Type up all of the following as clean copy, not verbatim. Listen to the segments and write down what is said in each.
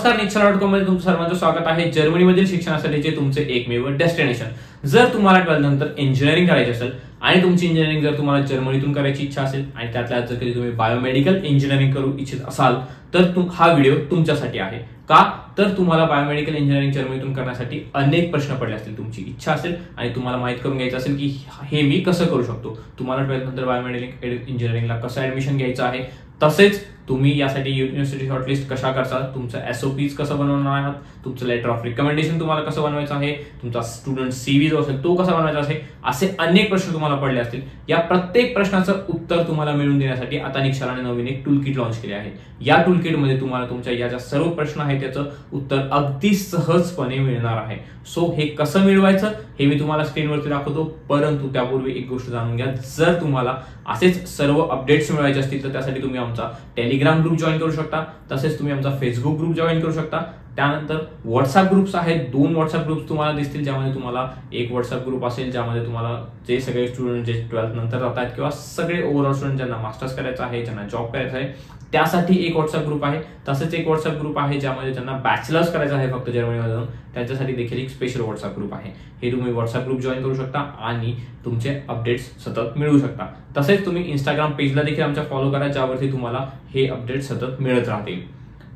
नमस्कार, निक्षर.com मध्ये तुमचं सर्वांचं स्वागत आहे. जर्मनीमधील शिक्षणासाठीचे तुमचे एकमेव डेस्टिनेशन. जर तुम्हाला 12th नंतर इंजिनिअरिंग करायची असेल आणि तुमची इंजिनिअरिंग जर तुम्हाला जर्मनीतून करायची इच्छा असेल आणि त्यातल्या जर कधी तुम्ही बायोमेडिकल इंजिनिअरिंग करू इच्छित असाल तर हा व्हिडिओ तुमच्यासाठी आहे. का तर तुम्हाला बायोमेडिकल इंजिनिअरिंग जर्मनीतून करण्यासाठी अनेक प्रश्न पडले असतील, तुमची इच्छा असेल आणि तुम्हाला माहित करून घ्यायचं असेल की हे मी कसं करू शकतो. तुम्हाला 12th नंतर बायोमेडिकल इंजिनिअरिंगला कसं ऍडमिशन घ्यायचं आहे, तसेच तुम्ही यासाठी युनिव्हर्सिटी शॉर्टलिस्ट कशा करता, तुमचं एसओपीज कसं बनवणार आहात, तुमचं लेटर ऑफ रिकमेंडेशन तुम्हाला कसं बनवायचं आहे, तुमचा स्टुडंट सीव्ही जो असेल तो कसा बनवायचा आहे, असे अनेक प्रश्न तुम्हाला पडले असतील. या प्रत्येक प्रश्नाचं उत्तर तुम्हाला मिळवून देण्यासाठी आता निक्षराने नवीन एक टूल किट लॉन्च केले आहे. या टूल किटमध्ये तुम्हाला तुमच्या या ज्या सर्व प्रश्न आहेत त्याचं उत्तर अगदी सहजपणे मिळणार आहे. सो हे कसं मिळवायचं हे मी तुम्हाला स्क्रीनवरती दाखवतो, परंतु त्यापूर्वी एक गोष्ट जाणून घ्या. जर तुम्हाला असेच सर्व अपडेट्स मिळवायचे असतील तर त्यासाठी तुम्ही आमचा टेलिग्राम ग्रुप जॉईन करू शकता, तसेच तुम्ही आमचा फेसबुक ग्रुप जॉईन करू शकता. त्यानंतर व्हॉट्सअप ग्रुप्स आहेत, 2 व्हॉट्सअप ग्रुप्स तुम्हाला दिसतील, ज्यामध्ये तुम्हाला एक व्हॉट्सअप ग्रुप असेल ज्यामध्ये तुम्हाला जे सगळे स्टुडंट जे 12th नंतर जातात किंवा सगळे ओव्हरऑल स्टुडंट ज्यांना मास्टर्स करायचं आहे, ज्यांना जॉब करायचा आहे, त्यासाठी एक व्हॉट्सअप ग्रुप आहे. तसेच एक व्हॉट्सअप ग्रुप आहे ज्यामध्ये ज्यांना बॅचलर्स करायचं आहे फक्त जर्मनीमधून, त्यांच्यासाठी देखील एक स्पेशल व्हॉट्सअप ग्रुप आहे. हे तुम्ही व्हॉट्सअप ग्रुप जॉईन करू शकता आणि तुमचे अपडेट्स सतत मिळवू शकता. तसेच तुम्ही इंस्टाग्राम पेजला देखील आमच्या फॉलो करा, ज्यावरती तुम्हाला हे अपडेट सतत मिळत राहतील.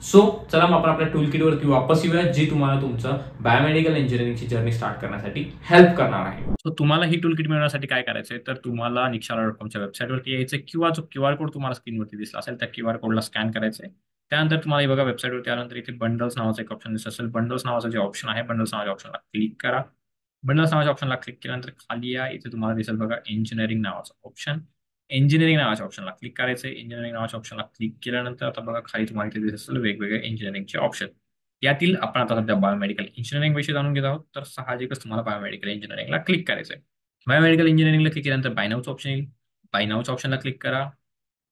सो चला मग आपण आपल्या टूल किट वरती वापस येऊया, जी तुम्हाला तुमचं बायोमेडिकल इंजिनिअरिंगची जर्नी स्टार्ट करण्यासाठी हेल्प करणार आहे. सो तुम्हाला ही टूल किट मिळवण्यासाठी काय करायचंय तर तुम्हाला निक्षरा.com वेबसाईटवरती यायचं किंवा जो क्यूआर कोड तुम्हाला स्क्रीनवरती दिसला असेल त्या क्यूआर कोडला स्कॅन करायचंय. त्यानंतर तुम्हाला बघा वेबसाईटवरती आल्यानंतर इथे बंडल्स नावाचा एक ऑप्शन दिसत असेल. बंडल्स नावाचा जे ऑप्शन आहे, बंडल्स नावाच्या ऑप्शनला क्लिक करा. बंडल्स नावाच्या ऑप्शनला क्लिक केल्यानंतर खाली या, इथे तुम्हाला दिसेल बघा इंजिनिअरिंग नावाचा ऑप्शन. इंजिनिअरिंग नावाच्या ऑप्शनला क्लिक करायचं. इंजिनिअरिंग नावाच्या ऑप्शनला क्लिक केल्यानंतर आता बघा खाली तुम्हाला इथे दिसत असेल वेगवेगळे इंजिनिअरिंगचे ऑप्शन. यातील आपण आता सध्या बायोमेडिकल इंजिनिअरिंग विषयी जाणून घेत आहोत, तर साहजिकच तुम्हाला बायोमेडिकल इंजिनिअरिंगला क्लिक करायचंय. बायोमेडिकल इंजिनिअरिंगला क्लिक केल्यानंतर बाय नाऊचं ऑप्शन येईल. बाय नाऊच्या ऑप्शनला क्लिक करा.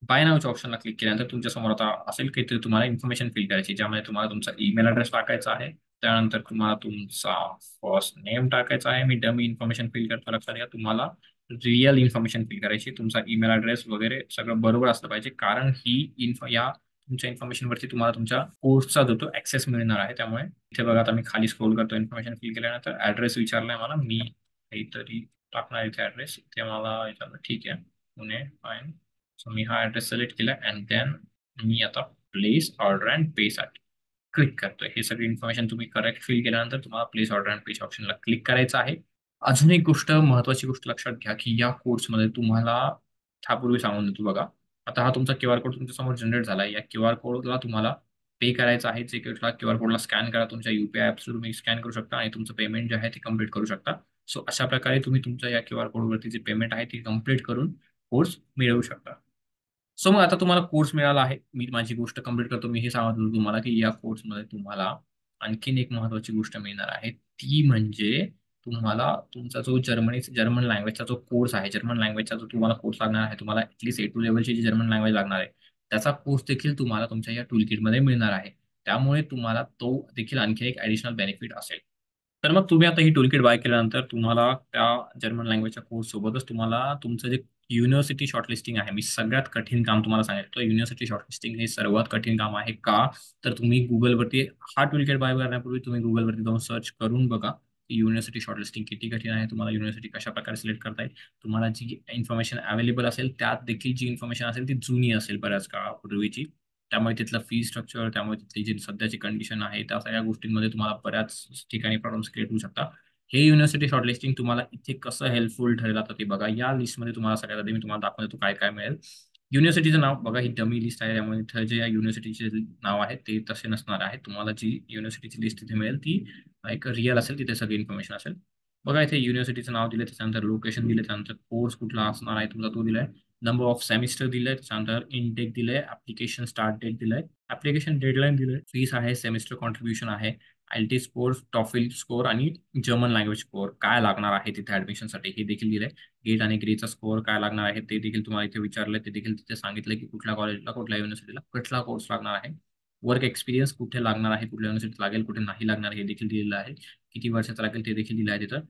बाय नाऊच्या ऑप्शनला क्लिक केल्यानंतर तुमच्या समोर आता असेल की तुम्हाला इन्फॉर्मेशन फिल करायची, ज्यामध्ये तुम्हाला तुमचा ईमेल ऍड्रेस टाकायचा आहे. त्यानंतर तुम्हाला तुमचा फर्स्ट नेम टाकायचा आहे. मी डमी इन्फॉर्मेशन फिल करतो, लक्षात घ्या तुम्हाला रिअल इन्फॉर्मेशन फिल करायची. तुमचा ईमेल ऍड्रेस वगैरे सगळं बरोबर असलं पाहिजे, कारण ही या तुमच्या इन्फॉर्मेशनवरती तुम्हाला तुमच्या कोर्सचा जो तो ऍक्सेस मिळणार आहे. त्यामुळे इथे बघा आता मी खाली स्क्रोल करतो. इन्फॉर्मेशन फिल केल्यानंतर ऍड्रेस विचारलाय मला, मी काहीतरी टाकणार इथे ऍड्रेस. इथे मला विचारलं, ठीक आहे पुणे, फाईन. सो मी हा ऍड्रेस सिलेक्ट केला अँड देन मी आता प्लेस ऑर्डर अँड पे साठी क्लिक करतोय. हे सगळी इन्फॉर्मेशन तुम्ही करेक्ट फिल केल्यानंतर तुम्हाला प्लेस ऑर्डर अँड पे ऑप्शनला क्लिक करायचं आहे. अजून एक गोष्ट, महत्वाची गोष्ट लक्षात घ्या की या कोर्समध्ये तुम्हाला त्यापूर्वी सांगून देतो बघा, आता हा तुमचा क्यूआर कोड तुमच्या समोर जनरेट झाला. या क्यूआर कोडला तुम्हाला पे करायचं आहे. जे क्यूआर कोडला स्कॅन करा, तुमच्या युपीआय ऍप्स तुम्ही स्कॅन करू शकता आणि तुमचं पेमेंट जे आहे ते कम्प्लीट करू शकता. सो अशा प्रकारे तुम्ही तुमच्या या क्यूआर कोडवरती जे पेमेंट आहे ते कम्प्लीट करून कोर्स मिळवू शकता. सो मग आता तुम्हाला कोर्स मिळाला आहे. मी माझी गोष्ट कंप्लीट करतो. मी हे सांगत होतो तुम्हाला की या कोर्समध्ये तुम्हाला आणखीन एक महत्वाची गोष्ट मिळणार आहे, ती म्हणजे तुम्हाला तुमचा जो जर्मन लँग्वेजचा जो कोर्स आहे, जर्मन लँग्वेजचा जो तुम्हाला कोर्स लागणार आहे, तुम्हाला ऍटलीस्ट A2 लेवलची जी जर्मन लँग्वेज लागणार आहे, त्याचा कोर्स देखील तुम्हाला तुमच्या या टूल किटमध्ये मिळणार आहे. त्यामुळे तुम्हाला तो देखील आणखी एक ऍडिशनल बेनिफिट असेल. तर मग तुम्ही आता ही टूल किट बाय केल्यानंतर तुम्हाला त्या जर्मन लँग्वेजच्या कोर्स सोबतच तुम्हाला तुमचं जे युनिव्हर्सिटी शॉर्टलिस्टिंग आहे, मी सगळ्यात कठीण काम तुम्हाला सांगितलं. युनिव्हर्सिटी शॉर्टलिस्टिंग हे सर्वात कठीण काम आहे. का तर तुम्ही गुगलवरती हा टूल किट बाय करण्यापूर्वी तुम्ही गुगलवरती जाऊन सर्च करून बघा की युनिव्हर्सिटी शॉर्टलिस्टिंग किती कठीण आहे, तुम्हाला युनिव्हर्सिटी कशा प्रकारे सिलेक्ट करता येईल. तुम्हाला जी इन्फॉर्मेशन अवेलेबल असेल त्यात देखील जी इन्फॉर्मेशन असेल ती जुनी असेल बऱ्याच काळापूर्वीची. त्यामुळे तिथलं फी स्ट्रक्चर, त्यामुळे तिथली जी सध्याची कंडिशन आहे, त्या सगळ्या गोष्टींमध्ये तुम्हाला बऱ्याच ठिकाणी प्रॉब्लेम्स क्रिएट होऊ शकतात. हे युनिव्हर्सिटी शॉर्टलिस्टिंग तुम्हाला इथे कसं हेल्पफुल ठरेल आता ते बघा. या लिस्टमध्ये तुम्हाला सगळ्यात आधी मी तुम्हाला दाखवून देतो काय काय मिळेल. युनिव्हर्सिटीचं नाव बघा, ही डमी लिस्ट आहे, त्यामुळे इथं जे या युनिव्हर्सिटीचे नाव आहे ते तसे नसणार आहे. तुम्हाला जी युनिव्हर्सिटीची लिस्ट इथे मिळेल ती एक रिअल असेल, तिथे सगळी इन्फॉर्मेशन असेल. बघा इथे युनिव्हर्सिटीचं नाव दिलं, त्याच्यानंतर लोकेशन दिले, त्यानंतर कोर्स कुठला असणार आहे तुमचा तो दिलाय, नंबर ऑफ सेमिस्टर दिलंय, त्याच्यानंतर इनटेक दिलंय, ऍप्लिकेशन स्टार्ट डेट दिलंय, ऍप्लिकेशन डेडलाईन दिलंय, फीस आहे, सेमिस्टर कॉन्ट्रीब्युशन आहे, आयएलटी स्कोर, टॉफिल स्कोर आणि जर्मन लँग्वेज स्कोर काय लागणार आहे तिथे ऍडमिशनसाठी हे देखील दिलंय. गेट आणि ग्रेचा स्कोर काय लागणार आहे ते देखील तुम्हाला इथे विचारलंय. ते देखील तिथे सांगितलंय की कुठल्या कॉलेजला, कुठल्या युनिव्हर्सिटीला कुठला कोर्स लागणार आहे. वर्क एक्सपिरियन्स कुठे लागणार आहे, कुठल्या युनिव्हर्सिटीत लागेल, कुठे नाही लागणार हे देखील दिलेलं आहे. किती वर्षाचं लागेल ते देखील दिलं आहे तिथं.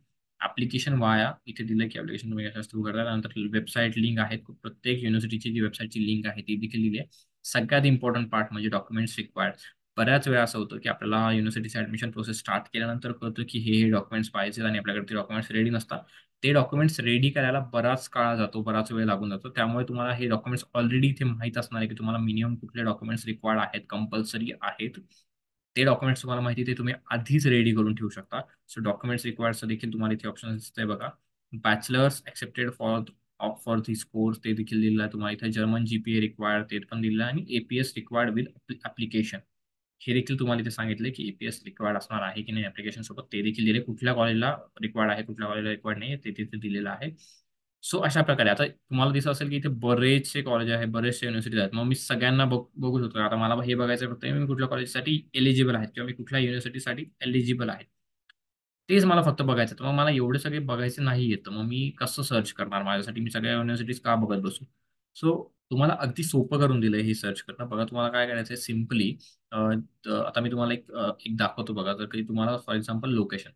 ऍप्लिकेशन वाया इथे दिलं की ऍप्लिकेशन तुम्ही कशा थ्रू करता. त्यानंतर वेबसाईट लिंक आहेत, प्रत्येक युनिव्हर्सिटीची जी वेबसाईटची लिंक आहे ती देखील दिली आहे. सगळ्यात इम्पॉर्टंट पार्ट म्हणजे डॉक्युमेंट्स रिक्वायर्ड. बऱ्याच वेळा असं होतं की आपल्याला युनिव्हर्सिटीचं ऍडमिशन प्रोसेस स्टार्ट केल्यानंतर कळतं की हे डॉक्युमेंट्स पाहिजे आणि आपल्याकडे ते डॉक्युमेंट्स रेडी नसतात. ते डॉक्युमेंट्स रेडी करायला बराच काळ जातो, बराच वेळ लागून जातो. त्यामुळे तुम्हाला हे डॉक्युमेंट्स ऑलरेडी इथे माहीत असणार आहे की तुम्हाला मिनिमम कुठले डॉक्युमेंट्स रिक्वायर्ड आहेत, कंपल्सरी आहेत. ते डॉक्युमेंट्स तुम्हाला माहिती ते तुम्ही आधीच रेडी करून ठेवू शकता. सो डॉक्युमेंट्स रिक्वायर्डचं देखील तुम्हाला इथे ऑप्शन दिसतंय बघा. Bachelors accepted for this course ते देखील दिलेलं आहे तुम्हाला इथे. जर्मन जीपीए रिक्वायर्ड ते पण दिलेलं आहे आणि एपीएस रिक्वायर्ड विथ ऍप्लिकेशन हे देखील तुम्हाला इथे सांगितले की एपीएस रिक्वायर्ड असणार आहे की नाही ऍप्लिकेशन सोबत, ते देखील दिले. कुठल्या कॉलेजला रिक्वायर्ड आहे, कुठल्या कॉलेजला रिक्वायर्ड नाही ते तिथे दिलेलं आहे. सो अशा प्रकारे आता तुम्हाला दिसत असेल की इथे बरेचसे कॉलेज आहे, बरेचसे युनिव्हर्सिटीज आहेत. मग मी सगळ्यांना बघू शकतो. आता मला हे बघायचं फक्त मी कुठल्या कॉलेजसाठी एलिजिबल आहे किंवा मी कुठल्या युनिव्हर्सिटीसाठी एलिजिबल आहे तेच मला फक्त बघायचं. तर मग मला एवढे सगळे बघायचे नाही येतं, मग मी कसं सर्च करणार माझ्यासाठी, मी सगळ्या युनिव्हर्सिटीज का बघत बसू. सो तुम्हाला अगदी सोपं करून दिलंय हे सर्च करणं. बघा तुम्हाला काय करायचं आहे सिम्पली. आता मी तुम्हाला एक दाखवतो बघा. जर काही तुम्हाला फॉर एक्झाम्पल लोकेशन,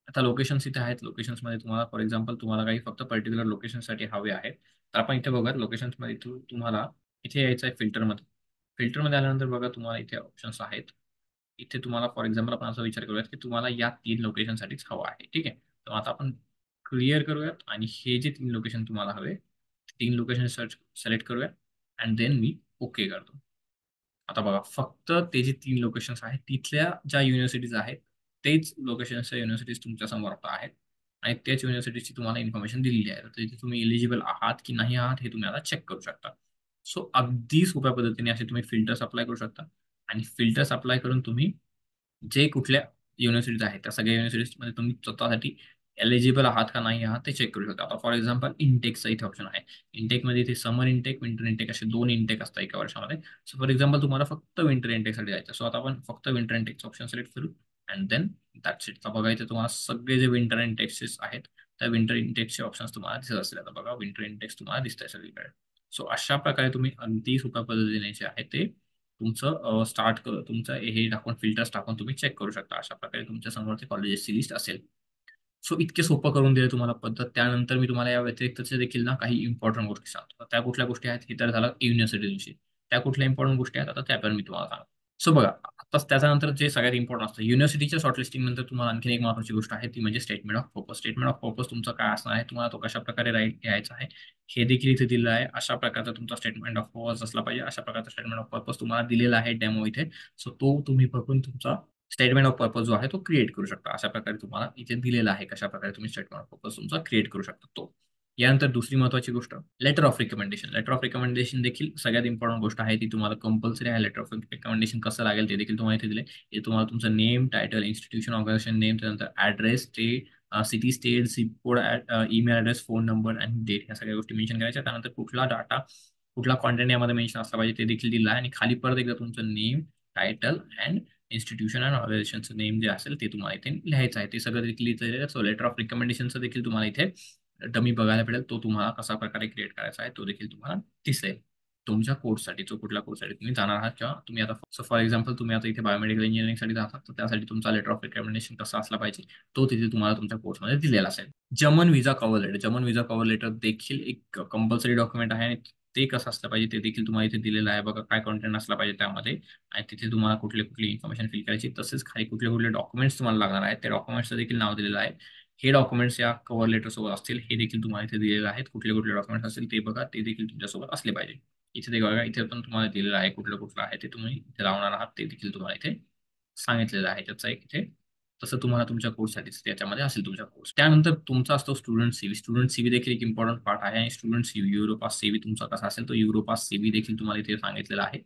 आता लोकेशन्स इथे आहेत. लोकेशन्समध्ये तुम्हाला फॉर एक्झाम्पल तुम्हाला काही फक्त पर्टिक्युलर लोकेशनसाठी हवे आहेत, तर आपण इथे बघा लोकेशन्समध्ये तुम्हाला इथे यायचं आहे फिल्टरमध्ये. फिल्टरमध्ये आल्यानंतर बघा तुम्हाला इथे ऑप्शन्स आहेत. इथे तुम्हाला फॉर एक्झाम्पल आपण असा विचार करूयात की तुम्हाला या 3 लोकेशनसाठीच हवं आहे. ठीक आहे, तर आता आपण क्लिअर करूयात आणि हे जे 3 लोकेशन तुम्हाला हवे 3 लोकेशन सिलेक्ट करूया अँड देन मी ओके करतो. आता बघा फक्त ते जे 3 लोकेशन्स आहेत तिथल्या ज्या युनिव्हर्सिटीज आहेत तेच लोकेशन्सच्या युनिव्हर्सिटीज तुमच्या समोर आता आहेत आणि त्याच युनिव्हर्सिटीची तुम्हाला इन्फॉर्मेशन दिलेली आहे. तर इथे तुम्ही एलिजिबल आहात की नाही आहात हे तुम्ही आता चेक करू शकता. सो अगदी सोप्या पद्धतीने असे तुम्ही फिल्टर्स अप्लाय करू शकता आणि फिल्टर्स अप्लाय करून तुम्ही जे कुठल्या युनिव्हर्सिटीज आहेत त्या सगळ्या युनिव्हर्सिटीजमध्ये तुम्ही स्वतःसाठी एलिजिबल आहात का नाही आहात ते चेक करू शकता. आता फॉर एक्झाम्पल इंटेकचा इथे ऑप्शन आहे. इंटेकमध्ये इथे समर इंटेक, विंटर इंटेक असे 2 इंटेक असतात एका वर्षामध्ये. सो फॉर एक्झाम्पल तुम्हाला फक्त विंटर इंटेकसाठी जायचं. सो आता आपण फक्त विंटर इंटेकचं ऑप्शन सिलेक्ट करू अँड देन दॅट्स इट. बघा इथे तुम्हाला सगळे जे विंटर इंटेक्सेस आहेत त्या विंटर इंटेक्सचे ऑप्शन्स तुम्हाला दिसत असतील. आता बघा विंटर इंटेक्स तुम्हाला दिसत आहे सगळीकडे. सो अशा प्रकारे तुम्ही अगदी सोप्या पद्धतीने जे आहे ते तुमचं तुमचं हे टाकून फिल्टर्स टाकून तुम्ही चेक करू शकता. अशा प्रकारे तुमच्या समोरची कॉलेजेसची लिस्ट असेल. सो इतके सोपं करून दिले तुम्हाला पद्धत. त्यानंतर मी तुम्हाला या व्यतिरिक्तचे देखील ना काही इम्पॉर्टंट गोष्टी सांगतो. त्या कुठल्या गोष्टी आहेत हे तर झालं युनिव्हर्सिटीविषयी. त्या कुठल्या इम्पॉर्टंट गोष्टी आहेत आता त्यावर मी तुम्हाला सांगतो. सो बघा आताच त्याच्यानंतर जे सगळ्यात इम्पॉर्टंट असतं युनिव्हर्सिटीच्या शॉर्टलिस्टिंग नंतर तुम्हाला आणखी एक महत्त्वाची गोष्ट आहे ती म्हणजे statement of purpose. Statement of purpose तुमचा काय असणार आहे, तुम्हाला तो कशा प्रकारे राईट घ्यायचा आहे हे देखील इथे दिलं आहे. अशा प्रकारचा तुमचा स्टेटमेंट ऑफ पर्पज असला पाहिजे. अशा प्रकारचा स्टेटमेंट ऑफ पर्पज तुम्हाला दिलेला आहे डेमो इथे. सो तो तुम्ही बघून तुमचा स्टेटमेंट ऑफ पर्पज जो आहे तो क्रिएट करू शकता. अशा प्रकारे तुम्हाला इथे दिलेला आहे कशा प्रकारे तुम्ही स्टेटमेंट ऑफ पर्पज तुमचा क्रिएट करू शकता तो. यानंतर दुसरी महत्वाची गोष्ट letter of recommendation. Letter of recommendation देखील सगळ्यात इम्पॉर्टंट गोष्ट आहे ती तुम्हाला कंपल्सरी आहे. लेटर ऑफ रिकमेंडेशन कसं लागेल ते देखील तुम्हाला इथे दिले. हे तुम्हाला तुमचं name, title, institution, organisation name, त्यानंतर address, city, state, zip code, email address, phone number आणि डेट ह्या सगळ्या गोष्टी मेन्शन करायच्या. त्यानंतर कुठला डाटा, कुठला कॉन्टेंट यामध्ये मेन्शन असला पाहिजे ते देखील दिलं आहे आणि खाली परत एकदा तुमचं name, title and institution and ऑर्गनायझेशनचं नेम जे असेल ते तुम्हाला इथे लिहायचं आहे. ते सगळं देखील इथे. सो लेटर ऑफ रिकमेंडेशनचं देखील तुम्हाला इथे डमी बघायला भेटेल. तो तुम्हाला कसा प्रकारे क्रिएट करायचा आहे तो देखील तुम्हाला दिसेल तुमच्या कोर्ससाठी. जो कुठल्या कोर्ससाठी तुम्ही जाणार आहात किंवा तुम्ही आता फॉर एक्झाम्पल तुम्ही आता इथे बायोमेडिकल इंजिनिअरिंगसाठी जातात तर त्यासाठी तुमचा लेटर ऑफ रिकमेंडेशन कसा असला पाहिजे तो तिथे तुम्हाला तुमच्या कोर्समध्ये दिलेला असेल. German visa cover letter. German visa cover letter देखील एक कंपल्सरी डॉक्युमेंट आहे आणि ते कसं असलं पाहिजे ते देखील तुम्हाला इथे दिलेलं आहे. बघा काय कंटेंट असला पाहिजे त्यामध्ये आणि तिथे तुम्हाला कुठली इन्फॉर्मेशन फिल करायची, तसेच खाली कुठले डॉक्युमेंट्स तुम्हाला लागणार आहेत त्या डॉक्युमेंट्सचं देखील नाव दिलेलं आहे. हे डॉक्युमेंट्स या कव्हर लेटर सोबत असतील हे देखील तुम्हाला इथे दिलेले आहेत. कुठले डॉक्युमेंट्स असतील ते बघा, ते देखील तुमच्यासोबत असले पाहिजे. इथे ते बघा इथे पण तुम्हाला दिलेलं आहे कुठलं आहे ते तुम्ही इथे लावणार आहात ते देखील तुम्हाला इथे सांगितलेलं आहे. त्याचा एक इथे तसं तुम्हाला तुमच्या कोर्ससाठीच त्याच्यामध्ये असेल तुमच्या कोर्स. त्यानंतर तुमचा असतो स्टुडंट सीव्ही. स्टुडंट सीव्ही देखील एक इम्पॉर्टंट पार्ट आहे आणि स्टुडंट सीव्ही युरोपास सीव्ही तुमचा कसा असेल तो युरोपास सीव्ही देखील तुम्हाला इथे सांगितलेला आहे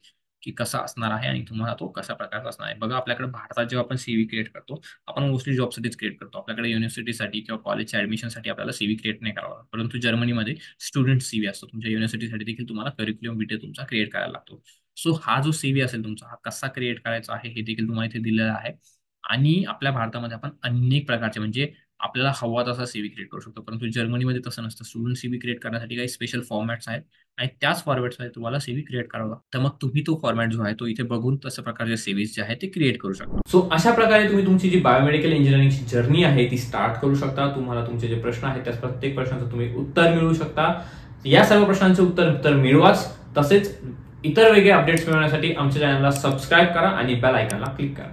की कसा असणार आहे आणि तुम्हाला तो कशा प्रकारचा असणार आहे. बघा आपल्याकडे भारतात जेव्हा आपण सीव्ही क्रिएट करतो आपण मोस्टली जॉबसाठीच क्रिएट करतो. आपल्याकडे युनिव्हर्सिटीसाठी किंवा कॉलेजच्या ऍडमिशनसाठी आपल्याला सीव्ही क्रिएट नाही करावा लागतो. परंतु जर्मनीमध्ये स्टुडंट सीव्ही असतो. तुमच्या युनिव्हर्सिटीसाठी देखील तुम्हाला करिक्युलम विटे तुमचा क्रिएट करायला लागतो. सो हा जो सीव्ही असेल तुमचा हा कसा क्रिएट करायचा आहे हे देखील तुम्हाला इथे दिलेला आहे. आणि आपल्या भारतामध्ये आपण अनेक प्रकारचे म्हणजे आपल्याला हवा तसा सीव्ही क्रिएट करू शकतो, परंतु जर्मनीमध्ये तसं नसतं. स्टुडंट सीव्ही क्रिएट करण्यासाठी काही स्पेशल फॉर्मॅट्स आहेत आणि त्याच फॉर्मॅट्समध्ये तुम्हाला सीव्ही क्रिएट करावा लागतो. तर मग तुम्ही तो फॉर्मॅट जो आहे तो इथे बघून तशा प्रकारचे सीव्हीज जे आहे ते क्रिएट करू शकता. सो अशा प्रकारे तुम्ही तुमची जी बायोमेडिकल इंजिनिअरिंगची जर्नी आहे ती स्टार्ट करू शकता. तुम्हाला तुमचे जे प्रश्न आहेत त्या प्रत्येक प्रश्नाचं तुम्ही उत्तर मिळवू शकता. या सर्व प्रश्नांचे उत्तर मिळवाच, तसेच इतर वेगळे अपडेट्स मिळवण्यासाठी आमच्या चॅनलला सबस्क्राईब करा आणि बेल आयकॉनला क्लिक करा.